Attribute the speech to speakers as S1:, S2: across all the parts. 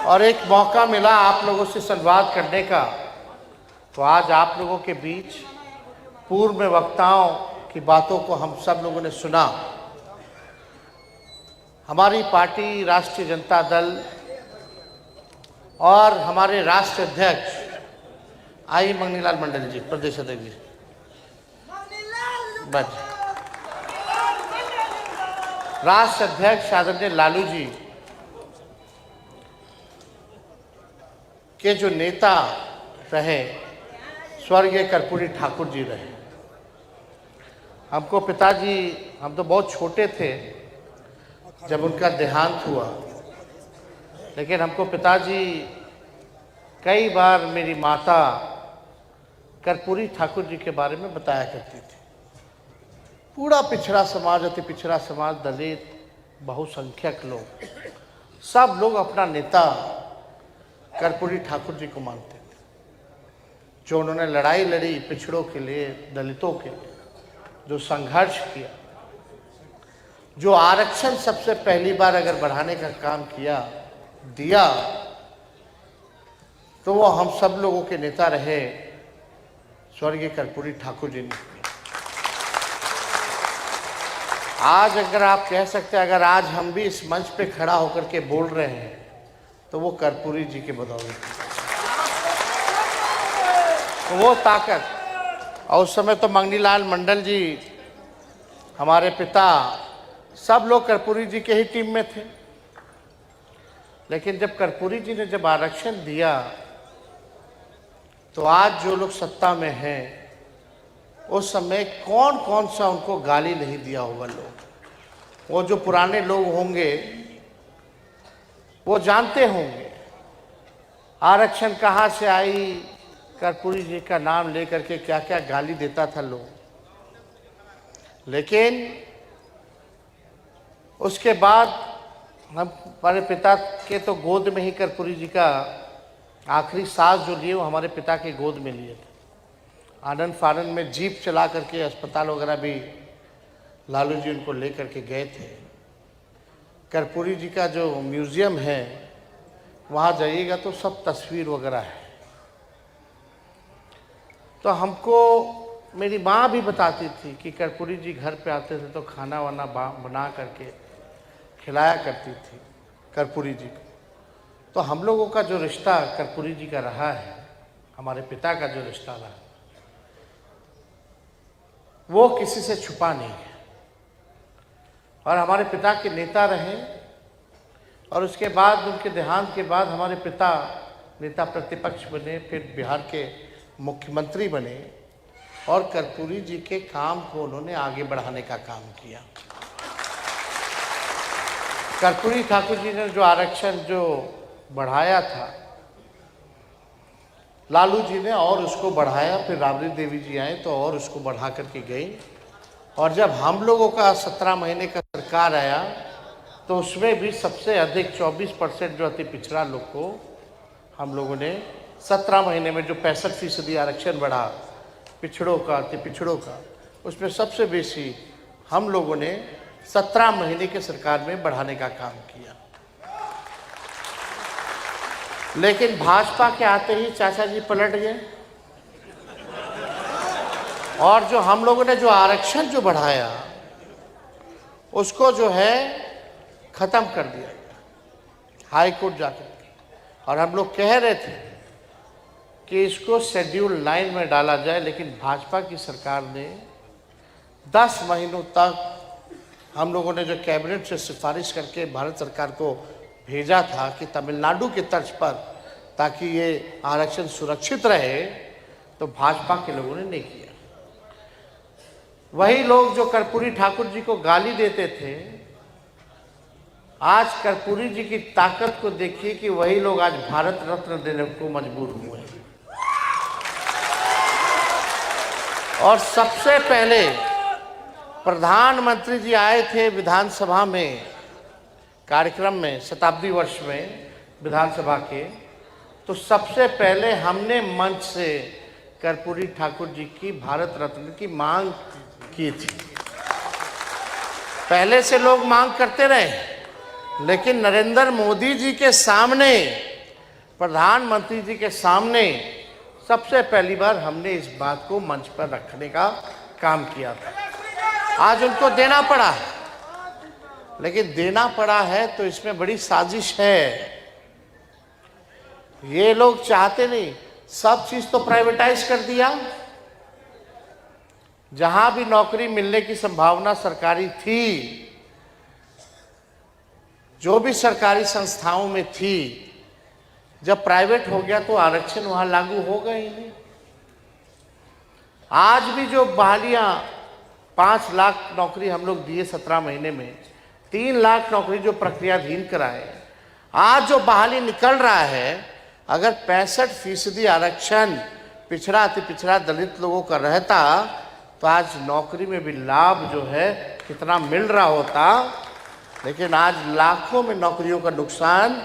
S1: और एक मौका मिला आप लोगों से संवाद करने का, तो आज आप लोगों के बीच पूर्व में वक्ताओं की बातों को हम सब लोगों ने सुना। हमारी पार्टी राष्ट्रीय जनता दल और हमारे राष्ट्रीय अध्यक्ष आई मंगनीलाल मंडल जी, प्रदेश अध्यक्ष जी, बस राष्ट्र अध्यक्ष आदरणीय लालू जी के जो नेता रहे स्वर्गीय कर्पूरी ठाकुर जी रहे। हमको पिताजी, हम तो बहुत छोटे थे जब उनका देहांत हुआ, लेकिन हमको पिताजी कई बार मेरी माता कर्पूरी ठाकुर जी के बारे में बताया करती थी। पूरा पिछड़ा समाज, अति पिछड़ा समाज, दलित, बहुसंख्यक लोग, सब लोग अपना नेता कर्पूरी ठाकुर जी को मानते थे। जो उन्होंने लड़ाई लड़ी पिछड़ों के लिए, दलितों के लिए, जो संघर्ष किया, जो आरक्षण सबसे पहली बार अगर बढ़ाने का काम दिया, तो वो हम सब लोगों के नेता रहे स्वर्गीय कर्पूरी ठाकुर जी ने। आज अगर आप कह सकते हैं, अगर आज हम भी इस मंच पे खड़ा होकर के बोल रहे हैं तो वो कर्पूरी जी के बदौलत, तो वो ताकत। और उस समय तो मंगनीलाल मंडल जी, हमारे पिता, सब लोग कर्पूरी जी के ही टीम में थे। लेकिन जब कर्पूरी जी ने जब आरक्षण दिया, तो आज जो लोग सत्ता में हैं, उस समय कौन कौन सा उनको गाली नहीं दिया होगा लोग। वो जो पुराने लोग होंगे वो जानते होंगे आरक्षण कहाँ से आई, कर्पूरी जी का नाम लेकर के क्या क्या गाली देता था लोग। लेकिन उसके बाद हमारे पिता के तो गोद में ही कर्पूरी जी का आखिरी सांस जो लिए वो हमारे पिता के गोद में लिए थे। आनंद फानंद में जीप चला करके अस्पताल वगैरह भी लालू जी उनको लेकर के गए थे। कर्पूरी जी का जो म्यूज़ियम है वहाँ जाइएगा तो सब तस्वीर वगैरह है। तो हमको मेरी माँ भी बताती थी कि कर्पूरी जी घर पे आते थे तो खाना वाना बना करके खिलाया करती थी कर्पूरी जी को। तो हम लोगों का जो रिश्ता कर्पूरी जी का रहा है, हमारे पिता का जो रिश्ता रहा, वो किसी से छुपा नहीं है। और हमारे पिता के नेता रहे, और उसके बाद उनके देहांत के बाद हमारे पिता नेता प्रतिपक्ष बने, फिर बिहार के मुख्यमंत्री बने, और कर्पूरी जी के काम को उन्होंने आगे बढ़ाने का काम किया। कर्पूरी ठाकुर जी ने जो आरक्षण जो बढ़ाया था, लालू जी ने और उसको बढ़ाया, फिर राबड़ी देवी जी आए तो और उसको बढ़ा करके गई। और जब हम लोगों का 17 महीने का सरकार आया तो उसमें भी सबसे अधिक 24% जो अति पिछड़ा लोग को हम लोगों ने 17 महीने में जो 65% आरक्षण बढ़ा पिछड़ों का, अति पिछड़ों का, उसमें सबसे बेसी हम लोगों ने 17 महीने के सरकार में बढ़ाने का काम किया। लेकिन भाजपा के आते ही चाचा जी पलट गए, और जो हम लोगों ने जो आरक्षण जो बढ़ाया उसको जो है ख़त्म कर दिया हाई कोर्ट जाकर के। और हम लोग कह रहे थे कि इसको शेड्यूल 9 में डाला जाए, लेकिन भाजपा की सरकार ने 10 महीनों तक हम लोगों ने जो कैबिनेट से सिफारिश करके भारत सरकार को भेजा था कि तमिलनाडु के तर्ज पर, ताकि ये आरक्षण सुरक्षित रहे, तो भाजपा के लोगों ने नहीं किया। वही लोग जो कर्पूरी ठाकुर जी को गाली देते थे, आज कर्पूरी जी की ताकत को देखिए कि वही लोग आज भारत रत्न देने को मजबूर हुए। और सबसे पहले प्रधानमंत्री जी आए थे विधानसभा में, कार्यक्रम में, शताब्दी वर्ष में विधानसभा के, तो सबसे पहले हमने मंच से कर्पूरी ठाकुर जी की भारत रत्न की मांग की थी। पहले से लोग मांग करते रहे, लेकिन नरेंद्र मोदी जी के सामने प्रधानमंत्री जी के सामने सबसे पहली बार हमने इस बात को मंच पर रखने का काम किया था। आज उनको देना पड़ा, लेकिन देना पड़ा है तो इसमें बड़ी साजिश है। ये लोग चाहते नहीं, सब चीज तो प्राइवेटाइज कर दिया। जहां भी नौकरी मिलने की संभावना सरकारी थी, जो भी सरकारी संस्थाओं में थी, जब प्राइवेट हो गया तो आरक्षण वहां लागू हो गए ही नहीं। आज भी जो बहालियां 5 लाख नौकरी हम लोग दिए 17 महीने में, 3 लाख नौकरी जो प्रक्रियाधीन कराए, आज जो बहाली निकल रहा है, अगर 65% आरक्षण पिछड़ा अति पिछड़ा दलित लोगों का रहता तो आज नौकरी में भी लाभ जो है कितना मिल रहा होता। लेकिन आज लाखों में नौकरियों का नुकसान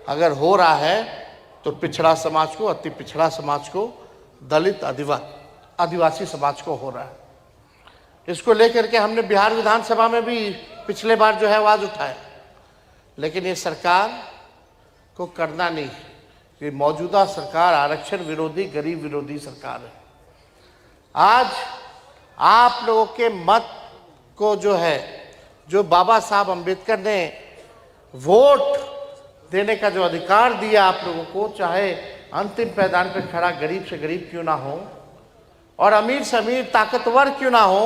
S1: अगर हो रहा है तो पिछड़ा समाज को, अति पिछड़ा समाज को, दलित आदिवासी समाज को हो रहा है। इसको लेकर के हमने बिहार विधानसभा में भी पिछले बार जो है आवाज उठाया, लेकिन ये सरकार को करना नहीं। ये मौजूदा सरकार आरक्षण विरोधी, गरीब विरोधी सरकार है। आज आप लोगों के मत को जो है, जो बाबा साहब अंबेडकर ने वोट देने का जो अधिकार दिया आप लोगों को, चाहे अंतिम पायदान पर खड़ा गरीब से गरीब क्यों ना हो और अमीर से अमीर, ताकतवर क्यों ना हो,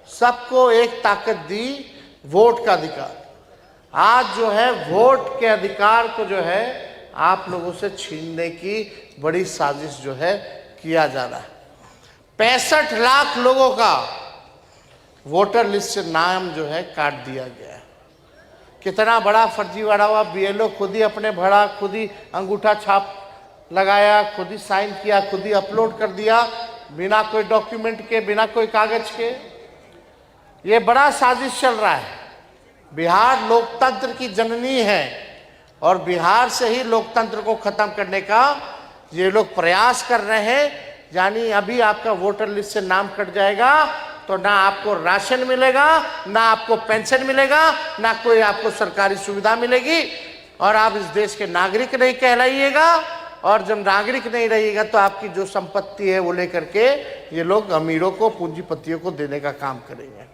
S1: सबको एक ताकत दी, वोट का अधिकार। आज जो है वोट के अधिकार को जो है आप लोगों से छीनने की बड़ी साजिश जो है किया जा रहा है। 65 लाख लोगों का वोटर लिस्ट से नाम जो है काट दिया गया है। कितना बड़ा फर्जीवाड़ा हुआ। बीएलओ खुद ही अपने भरा, खुद ही अंगूठा छाप लगाया, खुद ही साइन किया, खुद ही अपलोड कर दिया, बिना कोई डॉक्यूमेंट के, बिना कोई कागज के। ये बड़ा साजिश चल रहा है। बिहार लोकतंत्र की जननी है और बिहार से ही लोकतंत्र को खत्म करने का ये लोग प्रयास कर रहे हैं। यानी अभी आपका वोटर लिस्ट से नाम कट जाएगा तो ना आपको राशन मिलेगा, ना आपको पेंशन मिलेगा, ना कोई आपको सरकारी सुविधा मिलेगी और आप इस देश के नागरिक नहीं कहलाइएगा। और जब नागरिक नहीं रहिएगा तो आपकी जो संपत्ति है वो लेकर के ये लोग अमीरों को, पूंजीपतियों को देने का काम करेंगे।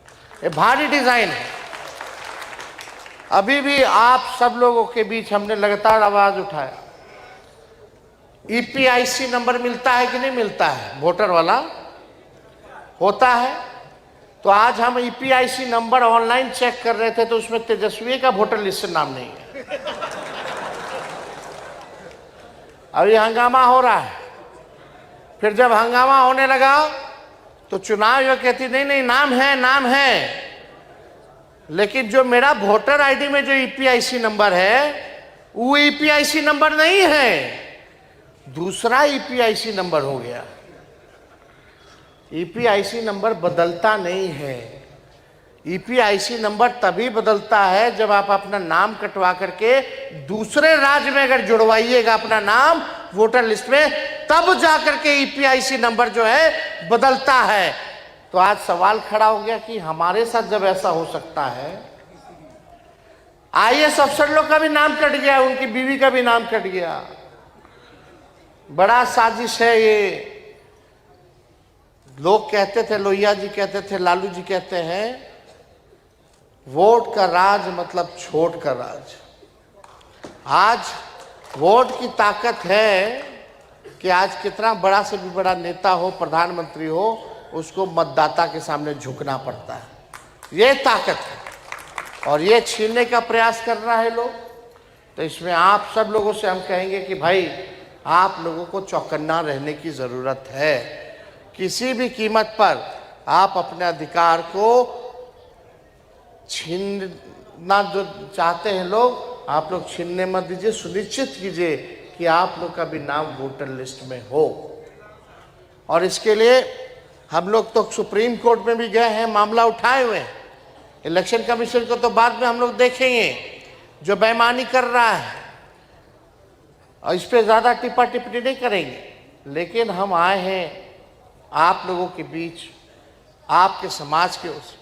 S1: ये भारी डिजाइन है। अभी भी आप सब लोगों के बीच हमने लगातार आवाज उठाया, ईपीआईसी नंबर मिलता है कि नहीं मिलता है? वोटर वाला होता है। तो आज हम ईपीआईसी नंबर ऑनलाइन चेक कर रहे थे तो उसमें तेजस्वी का वोटर लिस्ट से नाम नहीं है। अब ये हंगामा हो रहा है। फिर जब हंगामा होने लगा तो चुनाव आयोग कहती नहीं नहीं नाम है, नाम है, लेकिन जो मेरा वोटर आईडी में जो ईपीआईसी नंबर है वो ईपीआईसी नंबर नहीं है, दूसरा ईपीआईसी नंबर हो गया। ईपीआईसी नंबर बदलता नहीं है। ईपीआईसी नंबर तभी बदलता है जब आप अपना नाम कटवा करके दूसरे राज्य में अगर जुड़वाइएगा अपना नाम वोटर लिस्ट में, तब जाकर के ईपीआईसी नंबर जो है बदलता है। तो आज सवाल खड़ा हो गया कि हमारे साथ जब ऐसा हो सकता है, आईएएस अफसर लोग का भी नाम कट गया, उनकी बीवी का भी नाम कट गया। बड़ा साजिश है ये। लोग कहते थे, लोहिया जी कहते थे, लालू जी कहते हैं, वोट का राज मतलब छोट का राज। आज वोट की ताकत है कि आज कितना बड़ा से भी बड़ा नेता हो, प्रधानमंत्री हो, उसको मतदाता के सामने झुकना पड़ता है। ये ताकत है और ये छीनने का प्रयास कर रहा है लोग। तो इसमें आप सब लोगों से हम कहेंगे कि भाई आप लोगों को चौकन्ना रहने की ज़रूरत है। किसी भी कीमत पर आप अपने अधिकार को छीनना जो चाहते हैं लोग, आप लोग छीनने मत दीजिए। सुनिश्चित कीजिए कि आप लोग का भी नाम वोटर लिस्ट में हो। और इसके लिए हम लोग तो सुप्रीम कोर्ट में भी गए हैं, मामला उठाए हुए हैं। इलेक्शन कमीशन को तो बाद में हम लोग देखेंगे जो बेईमानी कर रहा है, और इस पर ज़्यादा टिप्पा टिप्पणी नहीं करेंगे। लेकिन हम आए हैं आप लोगों के बीच, आपके समाज के उस,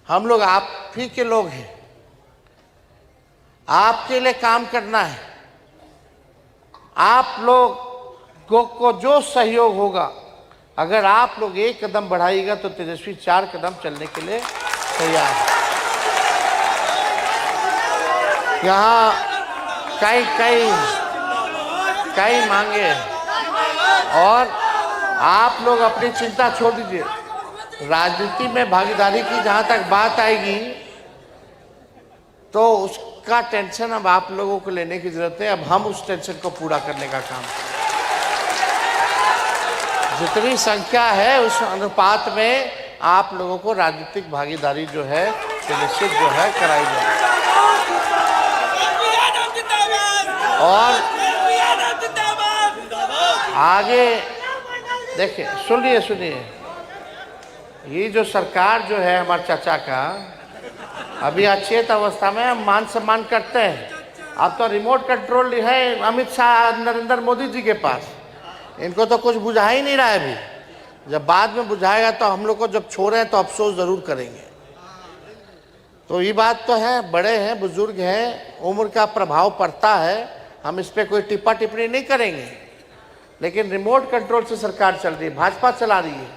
S1: हम लोग आप ही के लोग हैं, आपके लिए काम करना है। आप लोगों को जो सहयोग होगा, अगर आप लोग एक कदम बढ़ाइएगा तो तेजस्वी 4 कदम चलने के लिए तैयार है। यहाँ कई मांगे और आप लोग अपनी चिंता छोड़ दीजिए। राजनीति में भागीदारी की जहाँ तक बात आएगी तो उसका टेंशन अब आप लोगों को लेने की जरूरत है। अब हम उस टेंशन को पूरा करने का काम करें। जितनी संख्या है उस अनुपात में आप लोगों को राजनीतिक भागीदारी जो है निश्चित जो है कराई जाए। और आगे देखिए, सुनिए, ये जो सरकार जो है हमारे चाचा का अभी अचेत अवस्था में, हम मान सम्मान करते हैं। अब तो रिमोट कंट्रोल है अमित शाह नरेंद्र मोदी जी के पास, इनको तो कुछ बुझा ही नहीं रहा है अभी। जब बाद में बुझाएगा तो हम लोग को जब छोड़े तो अफसोस जरूर करेंगे। तो ये बात तो है, बड़े हैं, बुजुर्ग हैं, उम्र का प्रभाव पड़ता है, हम इस पर कोई टिप्पा टिप्पणी नहीं करेंगे। लेकिन रिमोट कंट्रोल से सरकार चल रही है, भाजपा चला रही है।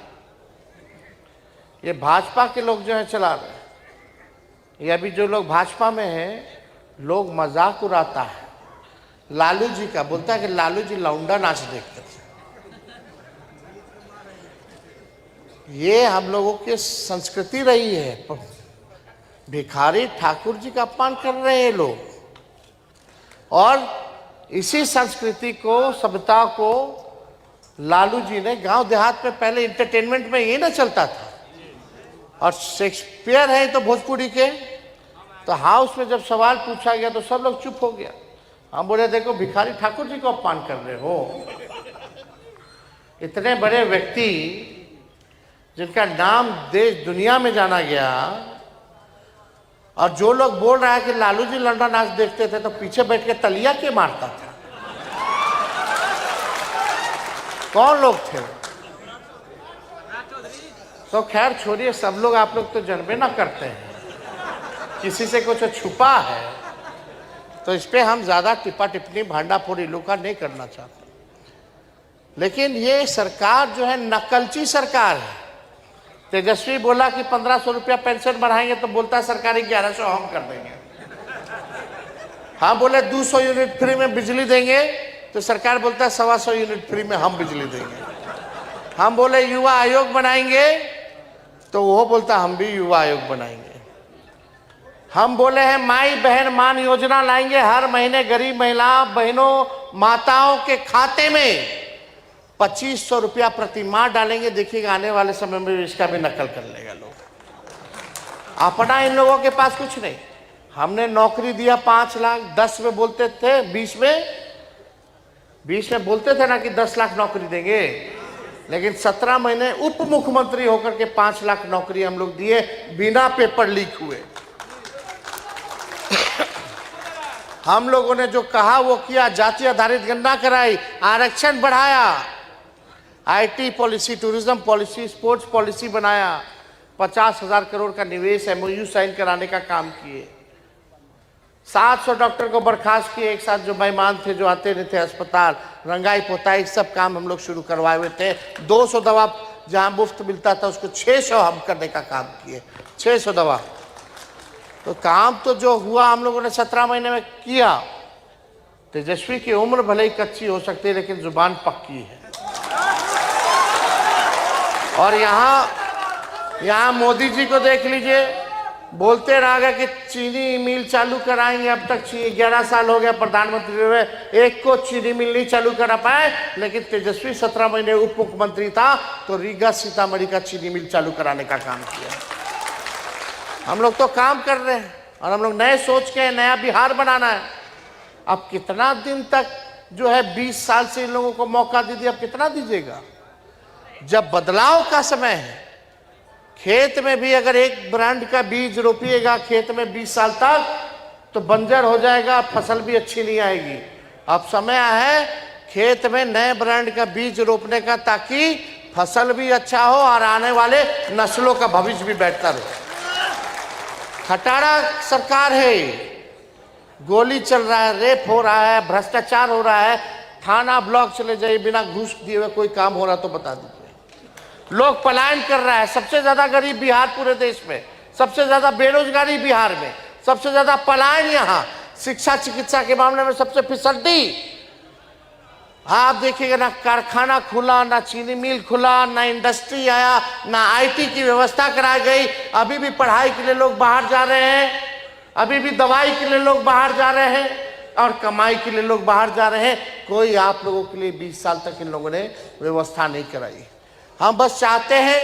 S1: ये भाजपा के लोग जो है चला रहे हैं। ये अभी जो लोग भाजपा में हैं, लोग मजाक उड़ाता है लालू जी का, बोलता है कि लालू जी लौंडा नाच देखते थे। ये हम लोगों की संस्कृति रही है। भिखारी ठाकुर जी का अपमान कर रहे हैं लोग, और इसी संस्कृति को, सभ्यता को लालू जी ने गांव देहात में पहले एंटरटेनमेंट में ये ना चलता था। और शेक्सपियर है तो भोजपुरी के, तो हाउस में जब सवाल पूछा गया तो सब लोग चुप हो गया। हम बोले देखो भिखारी ठाकुर जी को अपमान कर रहे हो। इतने बड़े व्यक्ति जिनका नाम देश दुनिया में जाना गया, और जो लोग बोल रहा है कि लालू जी लंडा नाच देखते थे तो पीछे बैठ के तलिया के मारता था। कौन लोग थे? तो खैर छोड़िए, सब लोग आप लोग तो जनबे ना करते हैं, किसी से कुछ छुपा है तो इस पे हम ज्यादा टिप्पा टिप्पणी भांडाफोड़ी लोग का नहीं करना चाहते। लेकिन ये सरकार जो है नकलची सरकार है। तेजस्वी बोला कि 1500 रुपया पेंशन बढ़ाएंगे तो बोलता है सरकारी 1100 हम कर देंगे। हम बोले 200 यूनिट फ्री में बिजली देंगे तो सरकार बोलता है 125 यूनिट फ्री में हम बिजली देंगे। हम बोले युवा आयोग बनाएंगे तो वो बोलता हम भी युवा आयोग बनाएंगे। हम बोले हैं माई बहन मान योजना लाएंगे, हर महीने गरीब महिला बहनों माताओं के खाते में 2500 रुपया प्रति माह डालेंगे। देखिएगा आने वाले समय में इसका भी नकल कर लेगा लोग। अपना इन लोगों के पास कुछ नहीं। हमने नौकरी दिया 5 लाख, 10 में बोलते थे, 20 में बोलते थे ना कि 10 लाख नौकरी देंगे, लेकिन 17 महीने उप मुख्यमंत्री होकर के 5 लाख नौकरी हम लोग दिए बिना पेपर लीक हुए। हम लोगों ने जो कहा वो किया, जाति आधारित गणना कराई, आरक्षण बढ़ाया, IT policy, tourism policy, sports policy बनाया, 50,000 करोड़ का निवेश एमओयू साइन कराने का काम किए। 700 डॉक्टर को बर्खास्त किए एक साथ, जो मेहमान थे, जो आते नहीं थे अस्पताल, रंगाई पोताई सब काम हम लोग शुरू करवाए हुए थे। 200 दवा जहां मुफ्त मिलता था उसको 600 हम करने का काम किए, 600 दवा। तो काम तो जो हुआ हम लोगों ने 17 महीने में किया। तेजस्वी की उम्र भले ही कच्ची हो सकती है लेकिन जुबान पक्की है। और यहाँ मोदी जी को देख लीजिए, बोलते रहा कि चीनी मिल चालू कराएंगे। अब तक 11 साल हो गया प्रधानमंत्री हुए, एक को चीनी मिल नहीं चालू करा पाए। लेकिन तेजस्वी 17 महीने उप मुख्यमंत्री था तो रीगा सीतामढ़ी का चीनी मिल चालू कराने का काम किया। हम लोग तो काम कर रहे हैं और हम लोग नए सोच के नया बिहार बनाना है। अब कितना दिन तक जो है 20 साल से इन लोगों को मौका दे दिया, अब कितना दीजिएगा? जब बदलाव का समय है, खेत में भी अगर एक ब्रांड का बीज रोपिएगा खेत में 20 साल तक तो बंजर हो जाएगा, फसल भी अच्छी नहीं आएगी। अब समय है खेत में नए ब्रांड का बीज रोपने का, ताकि फसल भी अच्छा हो और आने वाले नस्लों का भविष्य भी बेहतर हो। खटारा सरकार है, गोली चल रहा है, रेप हो रहा है, भ्रष्टाचार हो रहा है, थाना ब्लॉक चले जाइए, बिना घूस दिए हुए कोई काम हो रहा तो बता दीजिए। लोग पलायन कर रहा है, सबसे ज्यादा गरीब बिहार पूरे देश में, सबसे ज्यादा बेरोजगारी बिहार में, सबसे ज्यादा पलायन यहाँ, शिक्षा चिकित्सा के मामले में सबसे फिसड्डी। आप देखिएगा, ना कारखाना खुला, ना चीनी मिल खुला, ना इंडस्ट्री आया, ना आईटी की व्यवस्था कराई गई। अभी भी पढ़ाई के लिए लोग बाहर जा रहे हैं, अभी भी दवाई के लिए लोग बाहर जा रहे हैं, और कमाई के लिए लोग बाहर जा रहे हैं। कोई आप लोगों के लिए 20 साल तक इन लोगों ने व्यवस्था नहीं कराई। हम बस चाहते हैं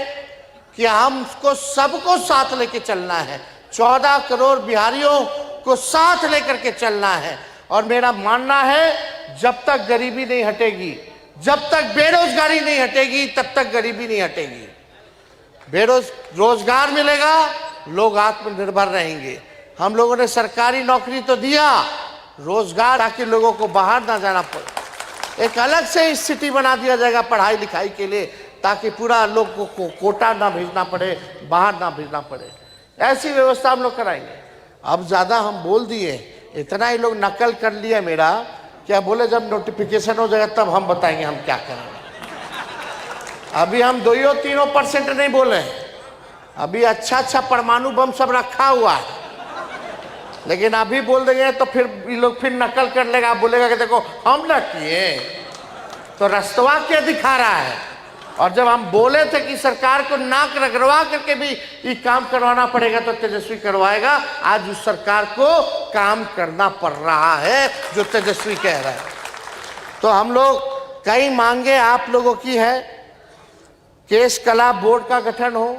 S1: कि हमको सबको साथ लेके चलना है, 14 करोड़ बिहारियों को साथ लेकर के चलना है। और मेरा मानना है, जब तक गरीबी नहीं हटेगी, जब तक बेरोजगारी नहीं हटेगी, तब तक गरीबी नहीं हटेगी। रोजगार मिलेगा, लोग आत्मनिर्भर रहेंगे। हम लोगों ने सरकारी नौकरी तो दिया, रोजगार ताकि लोगों को बाहर ना जाना पड़े। एक अलग से स्थिति बना दिया जाएगा पढ़ाई लिखाई के लिए, ताकि पूरा लोग को कोटा ना भेजना पड़े, बाहर ना भेजना पड़े। ऐसी व्यवस्था हम लोग कराएंगे। अब ज़्यादा हम बोल दिए, इतना ही लोग नकल कर लिया मेरा, क्या बोले जब नोटिफिकेशन हो जाएगा तब हम बताएंगे हम क्या करेंगे। अभी हम 2-3% नहीं बोले, अभी अच्छा परमाणु बम सब रखा हुआ है, लेकिन अभी बोल देंगे तो फिर ये लोग फिर नकल कर लेगा, बोलेगा कि देखो हम ना किए, तो रस्तवा क्या दिखा रहा है। और जब हम बोले थे कि सरकार को नाक रगड़वा करके भी ये काम करवाना पड़ेगा तो तेजस्वी करवाएगा, आज उस सरकार को काम करना पड़ रहा है जो तेजस्वी कह रहा है। तो हम लोग कई मांगे आप लोगों की है, केस कला बोर्ड का गठन हो।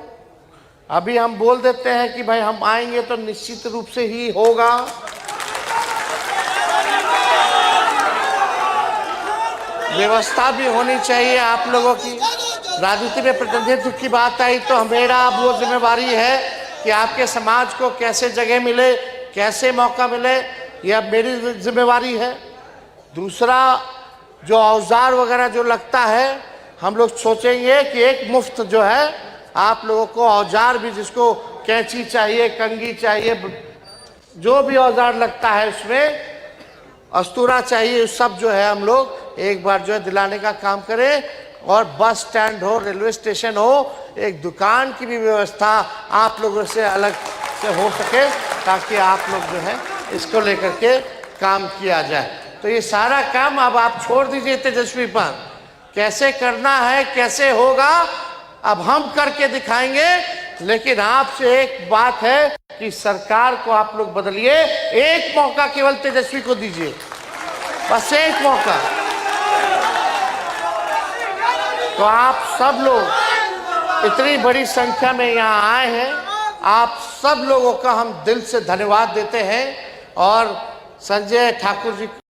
S1: अभी हम बोल देते हैं कि भाई हम आएंगे तो निश्चित रूप से ही होगा। व्यवस्था भी होनी चाहिए आप लोगों की। राजनीति में प्रतिनिधित्व की बात आई तो मेरा अब वो जिम्मेवारी है कि आपके समाज को कैसे जगह मिले, कैसे मौका मिले, यह मेरी जिम्मेवारी है। दूसरा, जो औजार वगैरह जो लगता है, हम लोग सोचेंगे कि एक मुफ्त जो है आप लोगों को औजार भी, जिसको कैंची चाहिए, कंघी चाहिए, जो भी औजार लगता है उसमें, अस्तूरा चाहिए, सब जो है हम लोग एक बार जो है दिलाने का काम करें। और बस स्टैंड हो, रेलवे स्टेशन हो, एक दुकान की भी व्यवस्था आप लोगों से अलग से हो सके, ताकि आप लोग जो है इसको लेकर के काम किया जाए। तो ये सारा काम अब आप छोड़ दीजिए तेजस्वी पर, कैसे करना है, कैसे होगा अब हम करके दिखाएंगे। लेकिन आपसे एक बात है कि सरकार को आप लोग बदलिए, एक मौका केवल तेजस्वी को दीजिए, बस एक मौका। तो आप सब लोग इतनी बड़ी संख्या में यहाँ आए हैं, आप सब लोगों का हम दिल से धन्यवाद देते हैं। और संजय ठाकुर जी